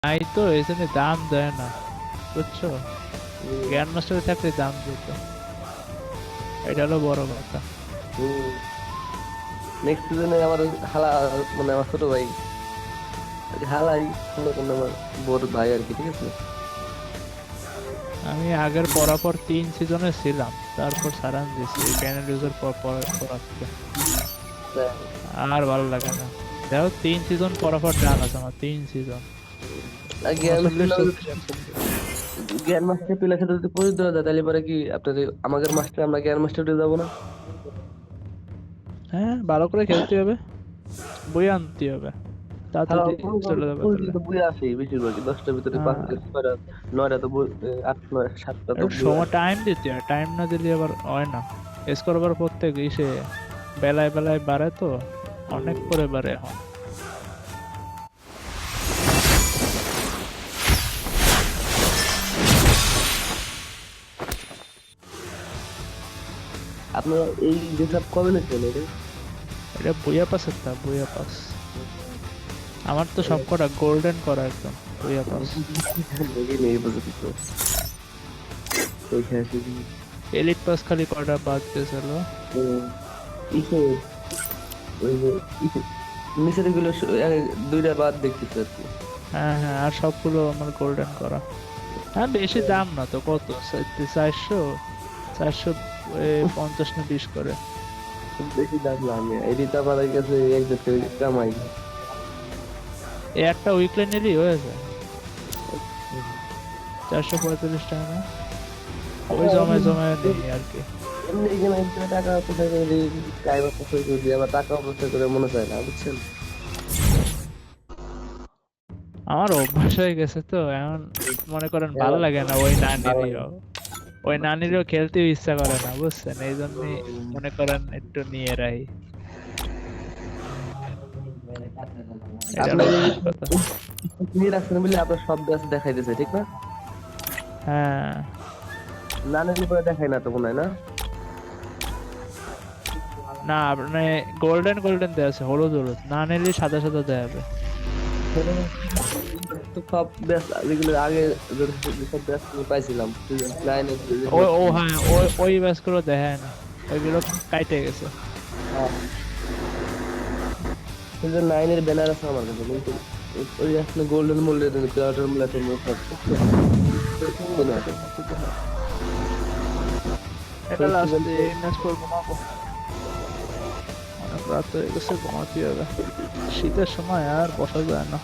নাই তো এই জন্য দাম দেয় না, বুঝছো? গ্র্যান্ড মাস্টারে থাকলে দাম দিত, এটা হলো বড় কথা। নেক্সট সিজনে আমার হালা, মানে আমার ছোট ভাই হালাই, মনে করেন আমার বড় ভাই আর কি, ঠিক আছে। আমি আগের পরাপর 3 সিজনে ছিলাম, তারপর সারান দিছি ব্যানার পর পর পড়া থেকে। আর ভালো লাগে না। দেখো 3 সিজন পরাপর ডান আছে আমার, 3 সিজন আর জ্ঞান 39 episode। জ্ঞান মাস্টার পিলার সাথে যদি পরিচিত হয়ে যায়, তাহলে পরে কি আপনার আমাদের মাস্টার, আমরা জ্ঞান মাস্টার উঠে যাবো না? হ্যাঁ, ভালো করে খেলতে হবে, বই আনতে হবে, হ্যাঁ, তাড়াতাড়ি চলে যাবে তাহলে। পরিচিত বই আসে বেশিরভাগই, 10টার ভিতরে হ্যাঁ, 5টা 6টা 9টা তো বই, 8 9 7টা তো একটু বই সময় আসে। টাইম দিতে হয়, টাইম না দিলে আবার হয় না। স্কোর প্রত্যেক ইসে বেলায় বেলায় বাড়ে তো, অনেক হুম। করে বাড়ে এখন। আপনারা এই যেসব কবে নিচ্ছেন এটা? এটা বুয়া পাস, একটা বুয়া পাস। আমার তো সব কটা গোল্ডেন করা একদম বুয়া পাস। দেখিনি এই পর্যন্ত, দেখে আসি। এলিট পাস খালি কটা বাদ গেছিল। ইসে ওই যে ইসে নিচের গুলো 2টা বাদ দেখতেছি আর কি। হ্যাঁ হ্যাঁ, আর সবগুলো আমার গোল্ডেন করা। হ্যাঁ, বেশি দাম না তো, কত 450 না 20 করে। বেশি দাম না, আমি এডিটা পাড়ার কাছে একজন কামাই। এই একটা উইকলি নিলেই হয়ে যায় 445 টাকা না? ওই জমে জমে নেই আর কি। এমনি এখানে এসে টাকা অপচয় করে দিই, টাইম অপচয় করে দিই, আবার টাকা অপচয় করে মনে চায় না, বুঝছেন? আমার অভ্যাস হয়ে গেছে তো এখন, মনে করেন ভালো এবার লাগে না ওই ভালো লাগে নানিরও, ওই নানিরও খেলতেও ইচ্ছা করে না, বুঝছেন? এই জন্যই মনে করেন একটু নিয়ে রাখি, এটা হলো আপনার এই মেন কথা। নিয়ে রাখছেন বলে আপনার সব ব্যাচ দেখাই দিয়েছে, ঠিক না? হ্যাঁ, নানের উপরে দেখাই না তো মনে হয় না? না মানে গোল্ডেন গোল্ডেন দেওয়া আছে, হলুদ হলুদ না নিলে সাদা সাদা দেওয়া হবে। তো সব ব্যাচ যেগুলো আগে যেসব ব্যাচ পাইছিলাম লাইনে, ও ও হ্যাঁ, ওই ওই ব্যাচগুলো দেখায় না, ওইগুলো কাইটে গেছে। নাইনের ব্যানার আছে আমার কাছে, কিন্তু ওই আসলে গোল্ডেন মোল্ডের ক্লাউডের মূল্য আছে মোট থাকছে। এটা লাস্টে ম্যাচ পর ঘুমাবো, অনেক রাত হয়ে গেছে, ঘুমাতে হবে। শীতের সময় আর বসা যায় না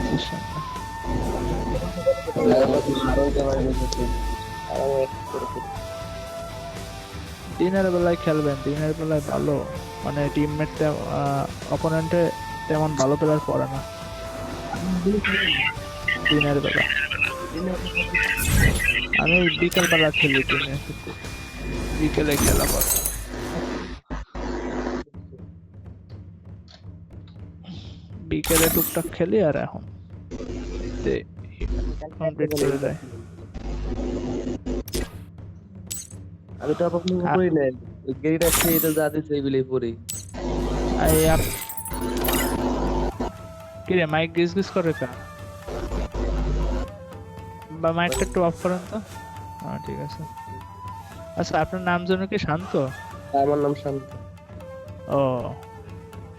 এসির সামনে। দিনের বেলায় খেলবেন, দিনের বেলায় ভালো, মানে টিমমেট অপোনেন্টে তেমন ভালো প্লেয়ার পড়ে না দিনের বেলা। আমি বিকেল বেলা খেলি দিনে, কিন্তু বিকেলে খেলা পড়ে। বিকেলে টুকটাক খেলি, আর এখন কমপ্লিট করে দেয়। আমি তো কখনো করি নাই, গেরিট আছে এটা যা দিচ্ছে এইগুলোই পড়ি। এই কি রে, মাইক গিস গিস করে কা? বা মাইকটা একটু অফ করেন তো। হ্যাঁ, ঠিক আছে। আচ্ছা, আপনার নাম যেন কি? শান্ত? আমার নাম শান্ত। ও,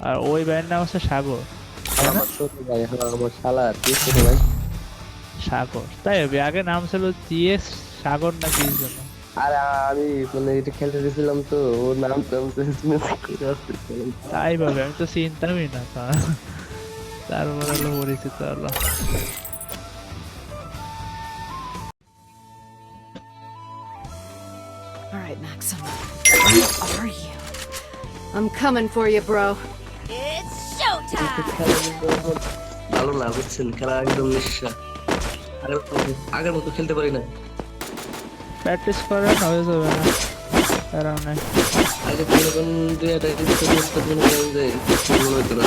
আর ওই ভাইয়ের নাম হচ্ছে সাগর, তাই না? আমার ছোট ভাই, হ্যাঁ আমার শালা আর কি, ছোট ভাই। সাগর, তাই হবে। আগে নাম ছিল জিএস সাগর না কি যেন। আর আমি মানে এটা খেলতে গেছিলাম তো, ওর নাম টাম চেঞ্জ করে আসছে। তাই ভাবে, আমি তো চিনতামই না তা। তারপর হলো পরিচিত হলো। All right, Maxim. Where are you? I'm coming for you, bro. It's showtime! খেলা কিন্তু এখন ভালো না, বুঝছেন? খেলা একদম নিঃস্বা। আগের মতো খেলতে পারি না। প্র্যাকটিস করেন, হয়ে যাবে না, কারণ আগে তো যখন দুই একটা মনে করেন যে মনে হতো না।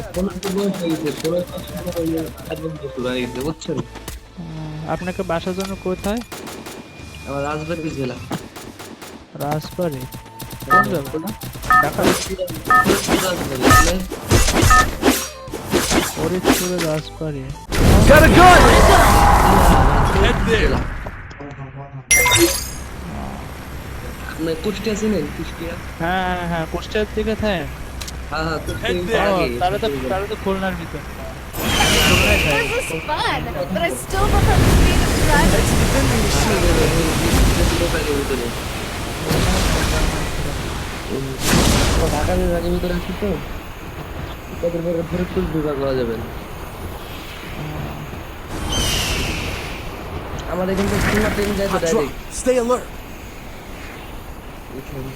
এখন একটু বয়স হয়ে গেছে, 16 হয়ে গেছে, বুঝছেন? আপনাকে বাসার জন্য কোথায়? আমার রাজবাড়ি জেলা। রাজবাড়ি? কোন জায়গা? ঢাকা? রাজবাড়ি ফরিদপুরে রাজবাড়ি। Got a gun! Head there. আপনি কুষ্টিয়া চিনেন? কুষ্টিয়া? হ্যাঁ হ্যাঁ হ্যাঁ, কুষ্টিয়ার দিকে থাকে। হ্যাঁ হ্যাঁ, কুষ্টিয়া Head there. আগে। তাহলে তো খুলনার ভিতর। খুলনায় থাকে। This is fun, but I still prefer the speed of driving. Dhaka বিভাগের ভিতরে আছি তো, তাদের পরে ফরিদপুর বিভাগ হওয়া যাবে না। আমাদের কিন্তু খুলনা ট্রেন যায় তো Hot direct. drop. Stay alert.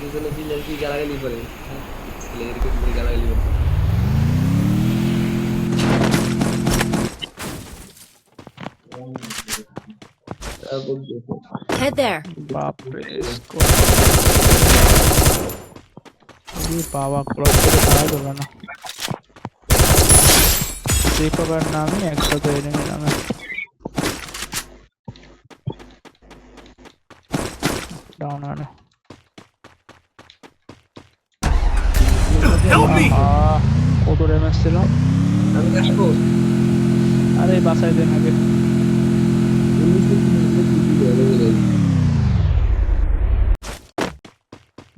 দুজনে দিলে কি গালাগালি করে, ছেলেদেরকে দিয়ে গালাগালি করে। তারপর দেখো। Head there. বাপরে স্কোর। এই বাবা ক্রস করে খাওয়া যাবে না। রিকভার নামে একসাথে এনিমি নামে। ডাউন আনে। Help me! কত ড্যামেজ ছিল? আমি আসবো। আরে বাঁচাই দেন আগে।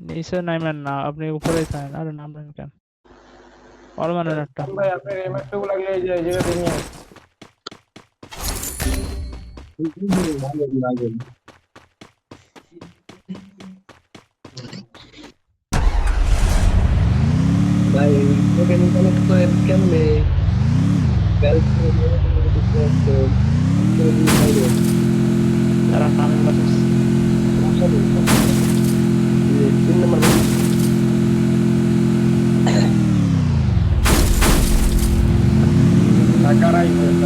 নিচে নামেন না, আপনি উপরেই থাকেন। আরে নামবেন কেন? পারমানেন্ট একটা। ভাই আপনার এমএস গুলো লাগলে এই যে এই জায়গাতে নিয়ে ভাই সেকেন্ড কানেক্ট করে কেমনে তারা নামে বাঁচাস। 3 নম্বর হ্যাকারাই হয়েছে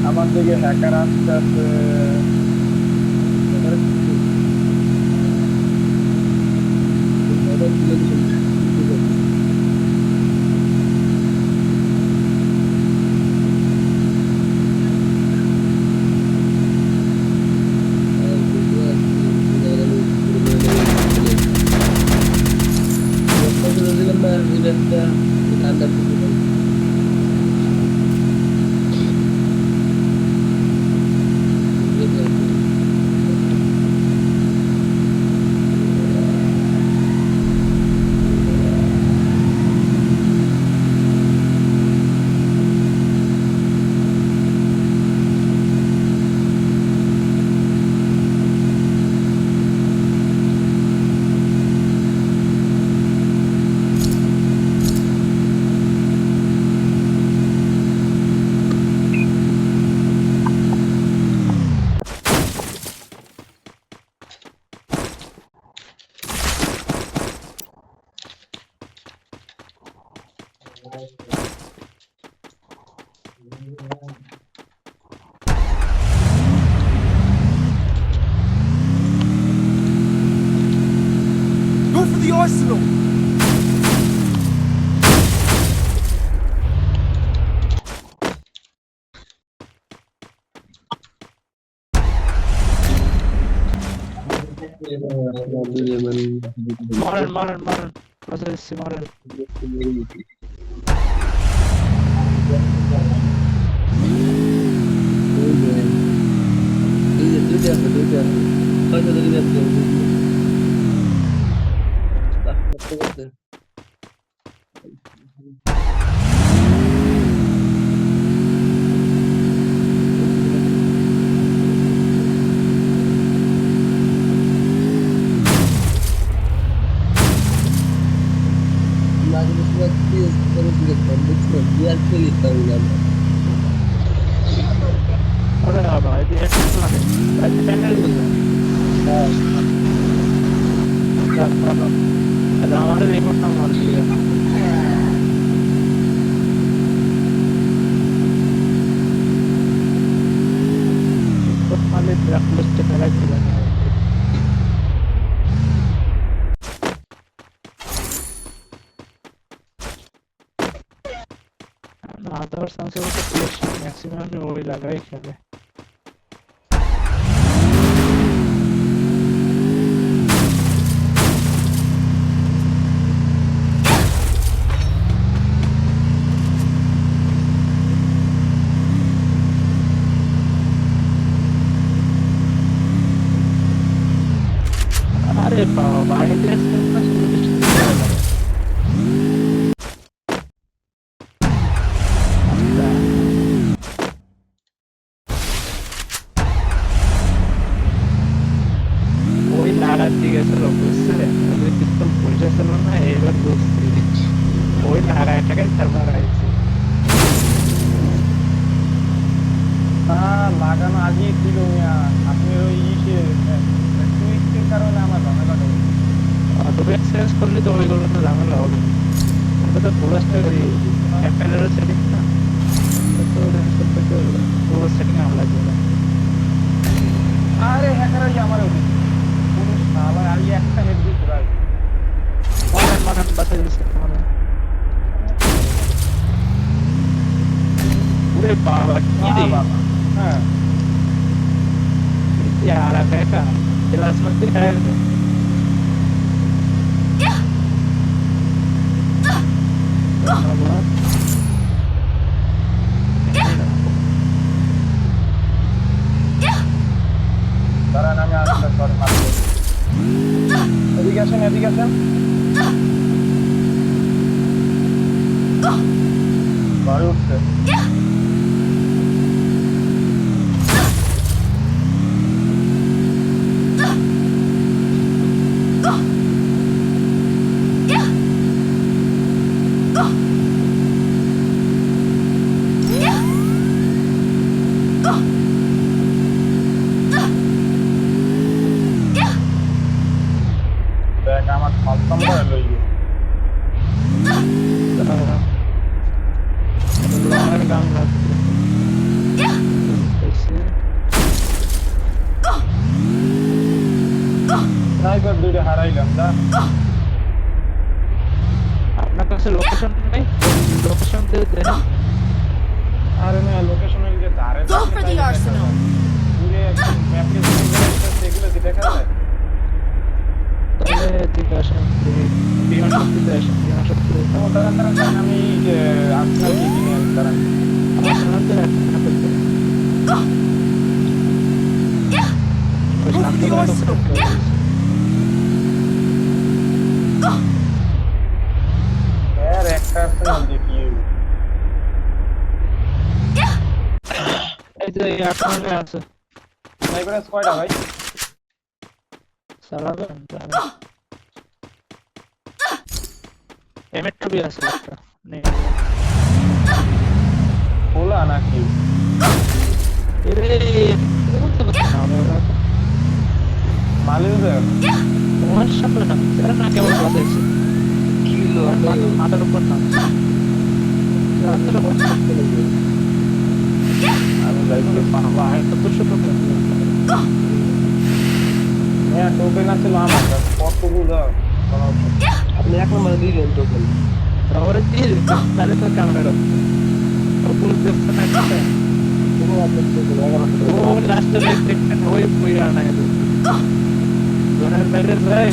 আমার দিকে হ্যাকার আসতে আসতে Go for the arsenal. মারেন মারেন মারেন, বাঁচা দিচ্ছি, মারেন। দুইটা আছে হয়তো দুইটা আছে আরে বাবা, এদিকে একটা লাগে। এদিকে প্যানেল কোথায়? যাক, ভালো। তাহলে আমাদের রিপোর্টটা মার দিয়ে। রিপোর্ট মারলে ব্ল্যাকলিস্টে ফেলাই দিবে না। আদার সানসের ম্যাক্সিমাম ওই লাগাই খেলে। ওই লাগাইটাকে সার্ভার আইছে হ্যাঁ লাগানো আজই ছিল মিয়া আপনি ওই টুইস্টের কারণে আমার ঝামেলাটা হয়েছে। অটোপে এক্সেস করলে তো ওইগুলো তো ঝামেলা হবে ওটা তো পুরোটা অ্যাপেলের সেটিং না তো পুরো সেটিং আমরা দিলাম আরে হ্যাকার ওই আমার ওদিকে পুরো শালা আর একটা হেড দিয়ে পুরাই মানে বাতাস দিচ্ছে মানে ওরে বাবা কি রে বাবা হ্যাঁ यार का क्लास में भी है দাঁড়ান আমি আসতে শট মারবো এদিকে আসেন ঘরে উঠছে দেখ আমার খতম করে লইবে আমার গান লাগছে স্নাইপার দুইটা হারাইলাম দা আপনার কাছে লোকেশন নেই লোকেশন দিয়ে দেন আরে না লোকেশন এর ধারে Go for the arsenal. পুরো একদম ম্যাপে যেগুলো দেখা যায় তাহলে ঠিক আছে বিমান শক্তিতে আসেন বিমান শক্তিতে দাঁড়ান আমি আপনার কি কিনে আনি দাঁড়ান আমার সাথে একটা করতে ওই সামনে এর একটা আর্সেনাল দেখি এই যে এই আপনারে আছে স্নাইপার স্কোয়াডা ভাই চালাবেন এমএট2 আছে একটা নেই খোলা নাকি এরে বলতে পারছি না আমরা মালিউজার তোমার সামনে না এরা না কেমন বাতাইছে কিলো মাথার উপর না মাথার উপর আমি যাইতে বাবা এত দুশো টাকা হ্যাঁ টোকেন আছে আমার কাছে কতগুলো আপনি 1 নম্বরে দিলেন টোকেন তারপরে দিয়ে দিন তাহলে তো ক্যামেরা পুরো দেখতে না একটা পুরো আপনার টোকেন 11 ও লাস্টে দেখতেন ওই পুইরা না এলো জোনের বাইরে যায়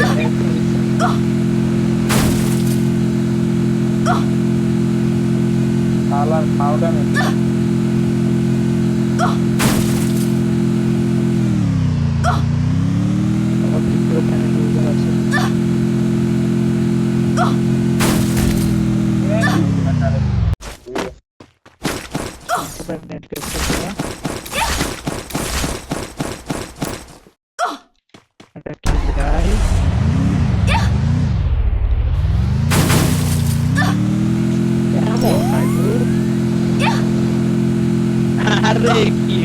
সালার খাওয়াটা নাকি আমার ভিতরে প্যানেল ইউজার আছে তারপর নেট কেসে এটা কি গাই কেমন আরে কি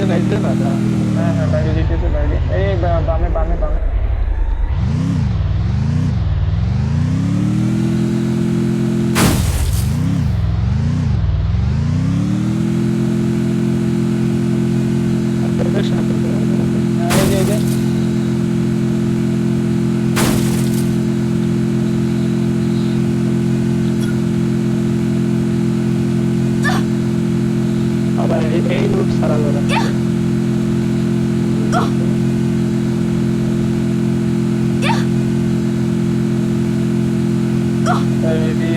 গাইতে না দাঁড়া। হ্যাঁ হ্যাঁ বাইরে যেতেছে বাইরে এই বামে বামে বামে আপনাদের সাথে হ্যাঁ, এই যে আবার এই রুট সারা যাবে না।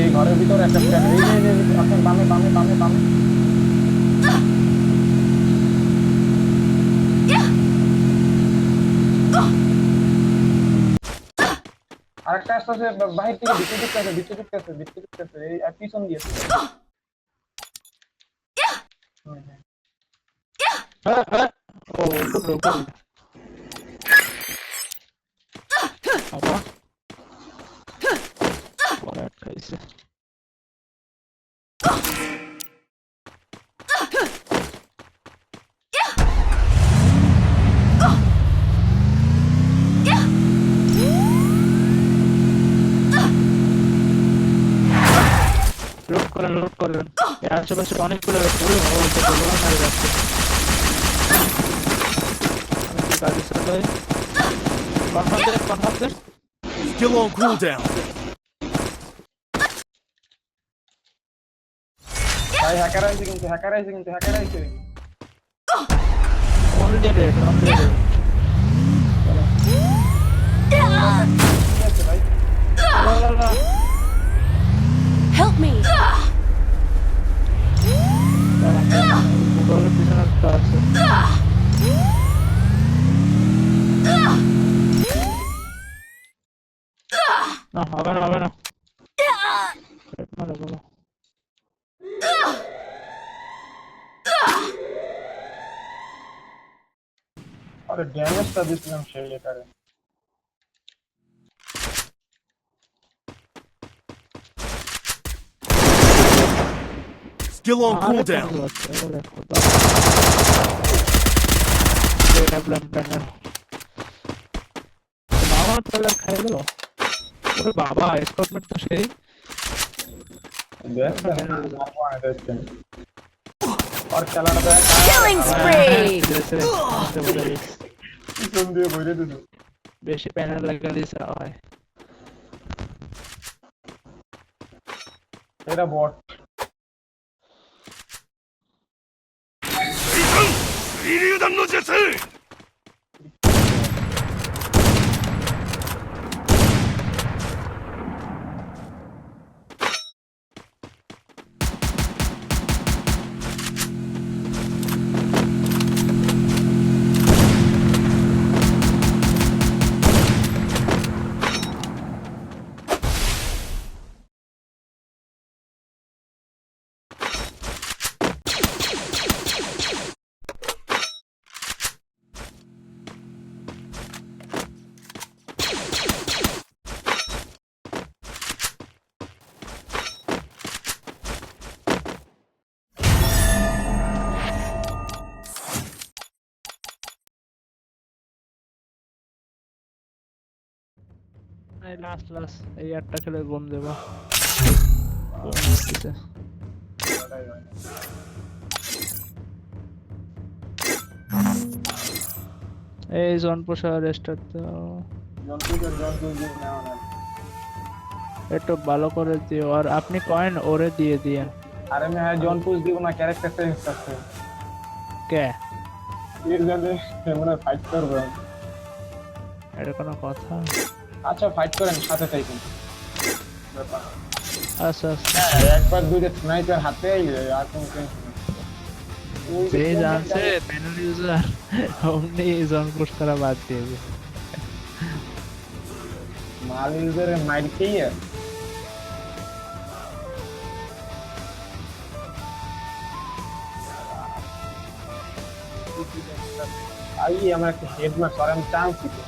এই ঘরের ভিতরে একটা প্ল্যান এই যে এখন বামে বামে বামে বামে আরেকটা আসতেছে বাহির থেকে ভিতরে ঢুকতেছে এই আর পিছন দিয়ে হ্যাঁ হ্যাঁ ও উপরে আবার পরে আটকাইছে। লোড করেন এর আশেপাশে অনেকগুলো মারা যাচ্ছে। আমি কি গাড়ি চালাই কনফার্ম দেন Still on cooldown. ভাই হ্যাকার আইছে কিন্তু হ্যাকার আইছে অলরেডি রেড ঠিক আছে ভাই Help me! পিছনে একটা আছে। না হবে না পেট মারা গেল। আরে ড্যামেজটা দিছিলাম সেই এটারে Still on cooldown. খাই গেল ওরে বাবা স্কটমেন্ট তো সেই और খেলাটা দেখ Killing spree! পিছন দিয়ে বইরে দিল বেশি প্যানেল লাগালে হয়। এটা বট লাস্ট এই আটটা খেলে বোম দেবো। এই জনপ্রসাদ রেস্টার্ট দাও একটু ভালো করে দিও আর আপনি কয়েন ওরে দিয়ে দিয়েন। আরে मैं जॉन पुश দিব না ক্যারেক্টার চেঞ্জ করতে কে এর জন্য আমরা ফাইট করব এটা কোনো কথা? আচ্ছা ফাইট করেন সাথে থাকেন আচ্ছা একবার দুইটা স্নাইপার হাতে আইলে আর কোন টেনশন যে জানছে প্যানেল ইউজার অমনি জনপুশ করা বাদ দিয়ে মাল ইউজারের মাইর খেয়ে আই আমার একটা হেড মার সর আমি চান্স দিতে